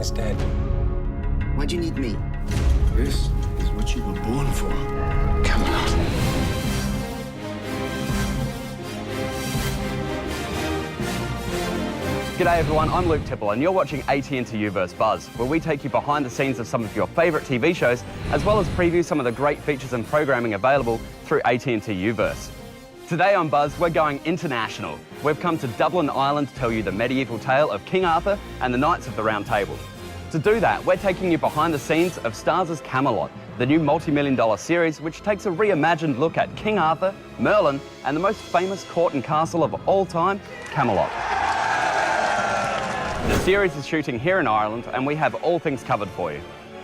is dead. Why'd you need me? This is what you were born for. Camelot. G'day everyone, I'm Luke Tipple and you're watching AT&T Uverse Buzz, where we take you behind the scenes of some of your favourite TV shows, as well as preview some of the great features and programming available through AT&T Uverse. Today on Buzz, we're going international. We've come to Dublin, Ireland to tell you the medieval tale of King Arthur and the Knights of the Round Table. To do that, we're taking you behind the scenes of Starz' Camelot, the new multi-million-dollar series which takes a reimagined look at King Arthur, Merlin, and the most famous court and castle of all time, Camelot. The series is shooting here in Ireland and we have all things covered for you.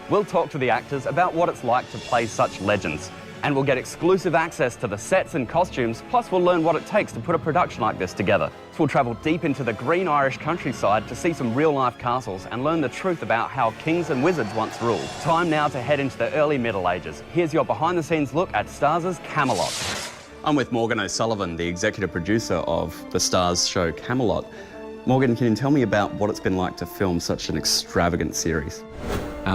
We'll talk to the actors about what it's like to play such legends, and we'll get exclusive access to the sets and costumes, plus we'll learn what it takes to put a production like this together. We'll travel deep into the green Irish countryside to see some real-life castles and learn the truth about how kings and wizards once ruled. Time now to head into the early Middle Ages. Here's your behind-the-scenes look at Starz' Camelot. I'm with Morgan O'Sullivan, the executive producer of the Starz show Camelot. Morgan, can you tell me about what it's been like to film such an extravagant series?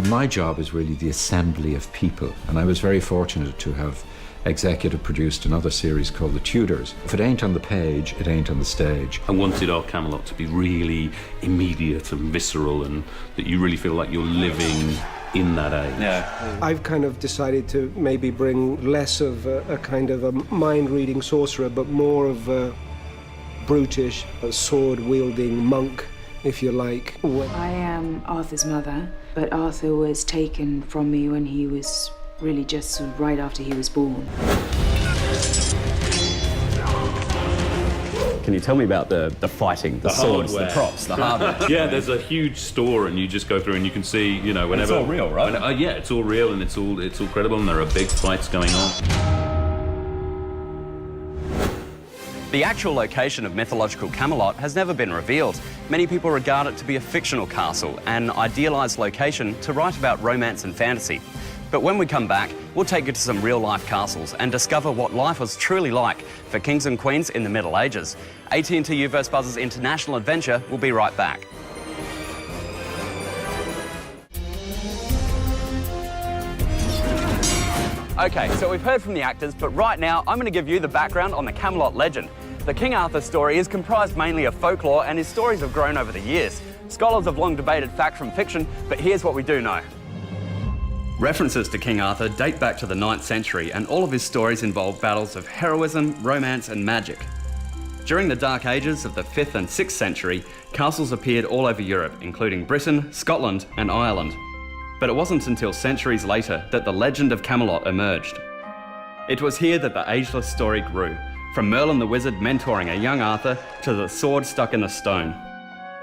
My job is really the assembly of people, and I was very fortunate to have executive produced another series called The Tudors. If it ain't on the page, it ain't on the stage. I wanted our Camelot to be really immediate and visceral, and that you really feel like you're living in that age. Yeah. I've kind of decided to maybe bring less of a kind of a mind-reading sorcerer, but more of a brutish, sword-wielding monk, if you like. I am Arthur's mother, but Arthur was taken from me when he was really just sort of right after he was born. Can you tell me about the fighting, the swords, hardware, the props, the hardware? Yeah, there's a huge store, and you just go through and you can see, you know, whenever. It's all real, right? Yeah, it's all real and it's all credible, and there are big fights going on. The actual location of mythological Camelot has never been revealed. Many people regard it to be a fictional castle, an idealised location to write about romance and fantasy. But when we come back, we'll take you to some real-life castles and discover what life was truly like for kings and queens in the Middle Ages. AT&T Uverse Buzz's international adventure will be right back. Okay, so we've heard from the actors, but right now I'm going to give you the background on the Camelot legend. The King Arthur story is comprised mainly of folklore, and his stories have grown over the years. Scholars have long debated fact from fiction, but here's what we do know. References to King Arthur date back to the 9th century, and all of his stories involve battles of heroism, romance and magic. During the Dark Ages of the 5th and 6th century, castles appeared all over Europe, including Britain, Scotland and Ireland. But it wasn't until centuries later that the legend of Camelot emerged. It was here that the ageless story grew, from Merlin the wizard mentoring a young Arthur to the sword stuck in the stone.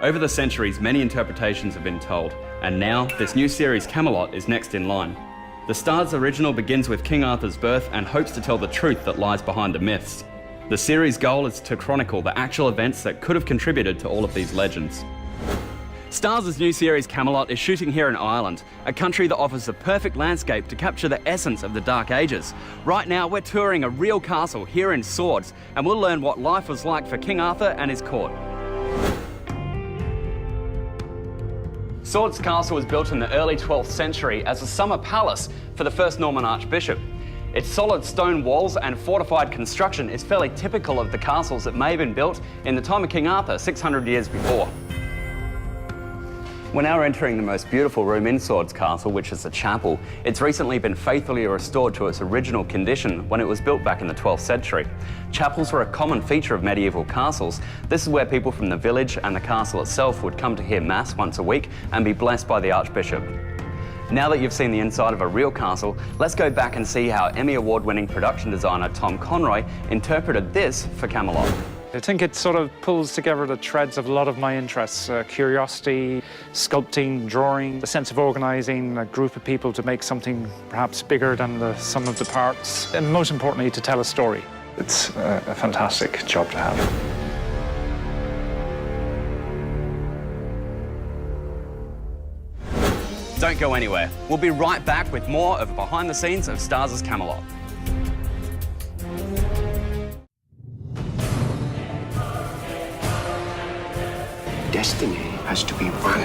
Over the centuries, many interpretations have been told, and now this new series Camelot is next in line. The Starz original begins with King Arthur's birth and hopes to tell the truth that lies behind the myths. The series' goal is to chronicle the actual events that could have contributed to all of these legends. Starz' new series Camelot is shooting here in Ireland, a country that offers the perfect landscape to capture the essence of the Dark Ages. Right now, we're touring a real castle here in Swords, and we'll learn what life was like for King Arthur and his court. Swords Castle was built in the early 12th century as a summer palace for the first Norman archbishop. Its solid stone walls and fortified construction is fairly typical of the castles that may have been built in the time of King Arthur 600 years before. We're now entering the most beautiful room in Swords Castle, which is the chapel. It's recently been faithfully restored to its original condition when it was built back in the 12th century. Chapels were a common feature of medieval castles. This is where people from the village and the castle itself would come to hear Mass once a week and be blessed by the Archbishop. Now that you've seen the inside of a real castle, let's go back and see how Emmy Award-winning production designer Tom Conroy interpreted this for Camelot. I think it sort of pulls together the threads of a lot of my interests, curiosity, sculpting, drawing, the sense of organising a group of people to make something perhaps bigger than the sum of the parts, and most importantly, to tell a story. It's a fantastic job to have. Don't go anywhere. We'll be right back with more of behind the scenes of Starz' Camelot. Destiny has to be won.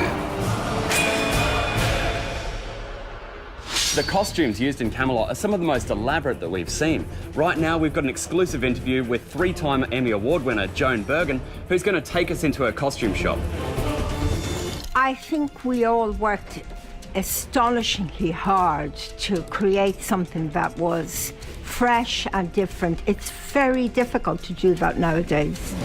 The costumes used in Camelot are some of the most elaborate that we've seen. Right now, we've got an exclusive interview with three-time Emmy Award winner Joan Bergen, who's going to take us into her costume shop. I think we all worked astonishingly hard to create something that was fresh and different. It's very difficult to do that nowadays.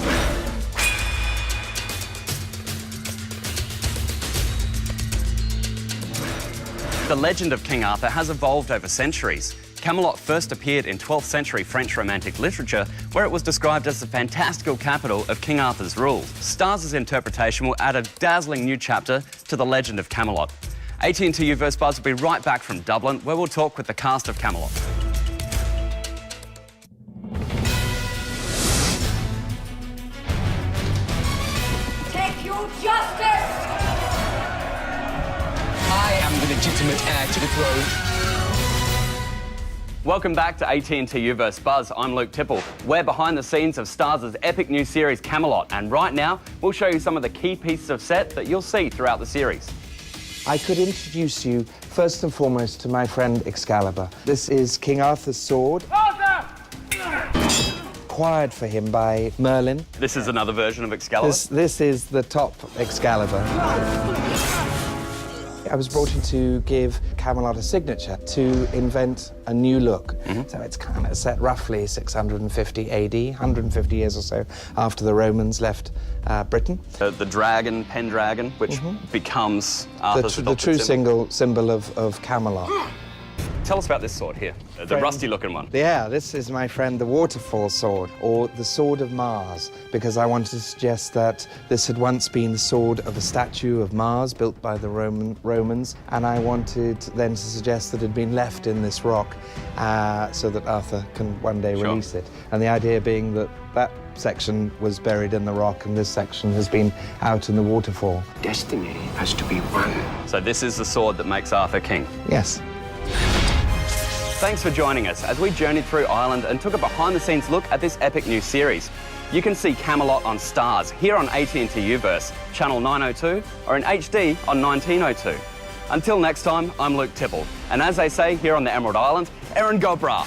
The legend of King Arthur has evolved over centuries. Camelot first appeared in 12th century French Romantic literature, where it was described as the fantastical capital of King Arthur's rule. Stars' interpretation will add a dazzling new chapter to the legend of Camelot. AT&T Uverse Buzz will be right back from Dublin, where we'll talk with the cast of Camelot. Take your justice! I am the legitimate heir to the throne. Welcome back to AT&T Uverse Buzz. I'm Luke Tipple. We're behind the scenes of Stars' epic new series Camelot, and right now we'll show you some of the key pieces of set that you'll see throughout the series. I could introduce you first and foremost to my friend Excalibur. This is King Arthur's sword. Arthur! Acquired for him by Merlin. This is another version of Excalibur. This is the top Excalibur. I was brought in to give Camelot a signature, to invent a new look. So it's kind of set roughly 650 AD, 150 years or so after the Romans left Britain. The dragon, Pendragon, which becomes Arthur's The true symbol of Camelot. Tell us about this sword here, the rusty-looking one. Yeah, this is my friend the Waterfall Sword, or the Sword of Mars, because I wanted to suggest that this had once been the sword of a statue of Mars built by the Romans, and I wanted then to suggest that it had been left in this rock so that Arthur can one day release it. And the idea being that that section was buried in the rock and this section has been out in the waterfall. Destiny has to be won. So this is the sword that makes Arthur king. Yes. Thanks for joining us as we journeyed through Ireland and took a behind-the-scenes look at this epic new series. You can see Camelot on Stars here on AT&T Uverse, channel 902, or in HD on 1902. Until next time, I'm Luke Tipple, and as they say here on the Emerald Island, Erin Gobra.